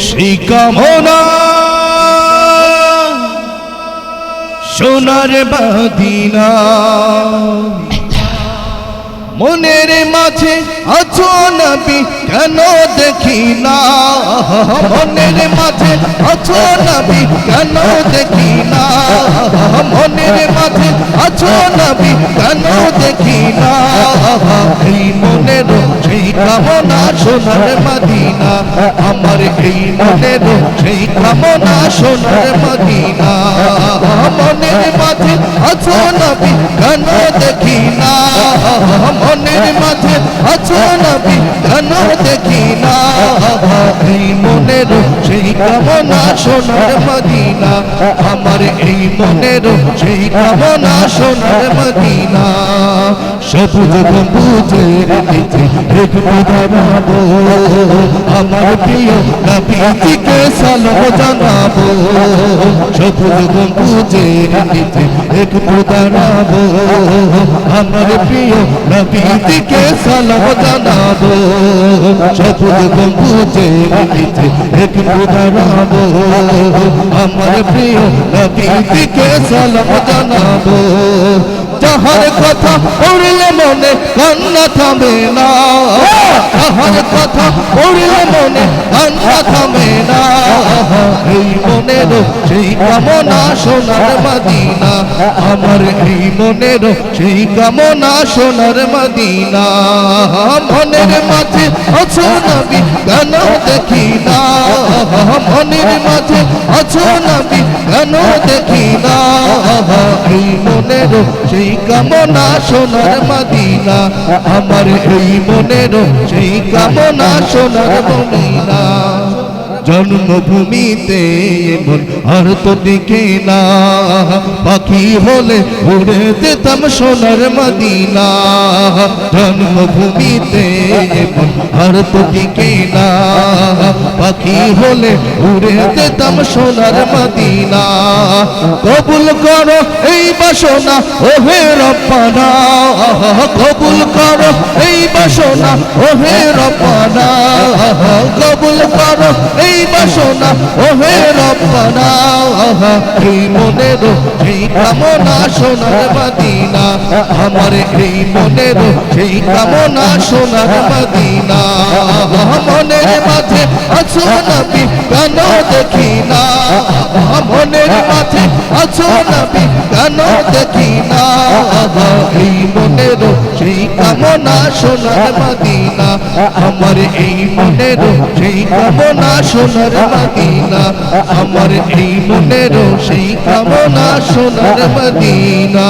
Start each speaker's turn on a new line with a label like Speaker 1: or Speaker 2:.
Speaker 1: সেই কামনা সোনার মদিনা মনের মাঝে আছো নবী কেন দেখি না মনের মাঝে আছো নবী কেন দেখি না মনের মাঝে আছো নবী কেন দেখি না এই মনের সেই কামনা সোনার মদিনা আমার এই মনের সেই কামনা সোনার মদিনা মনের মাঝে আছো নবী কেন দেখি না মনের মাঝে আছো নবী কেন দেখি না এই মনের সেই কামনা সোনার মদিনা আমার এই মনের সেই কামনা সোনার মদিনা সবুজ গম্বুজের নিচে একটু দাঁড়াবো আমার প্রিয় নবীকে সালাম জানাবো সবুজ গম্বুজের নিচে একটু দাঁড়াবো আমার প্রিয় নবীকে সালাম জানাবো সবুজ গম্বুজের নিচে একটু দাঁড়াবো আমার প্রিয় নবীকে সালাম জানাবো যাহার কথা পড়লে মনে কান্না থামে না যাহার কথা পড়লে মনে কান্না থামে না এই মনের সেই কামনা সোনার মদিনা আমার এই মনের সেই কামনা সোনার মদিনা মনের মাঝে আছো নবী কেন দেখি না মনের মাঝে আছো নবী কেন দেখি না এই মনের সেই কামনা সোনার মদিনা আমার এই মনের সেই কামনা সোনার মদিনা জন্মভূমিতে এমন আর তো দেখে না পাখি হলে উড়ে যেতাম সোনার মদিনা জন্মভূমিতে এমন আর তো দেখে না পাখি হলে উড়ে যেতাম সোনার মদিনা কবুল করো এই বাসনা ওহে রব্বানা কবুল করো এই বাসনা ওহে রব্বানা কবুল করো এই বাসনা ওহে রব্বানা এই মনের সেই কামনা সোনার মদিনা আমার এই মনের সেই কামনা সোনার মদিনা মনের মাঝে আছো নবী কেন দেখি না মনের মাঝে আছো নবী কেন দেখি না এই মনের সেই কামনা সোনার মদিনা আমার এই মনের সেই কামনা সোনার মদিনা আমার এই মনের সেই কামনা সোনার মদিনা।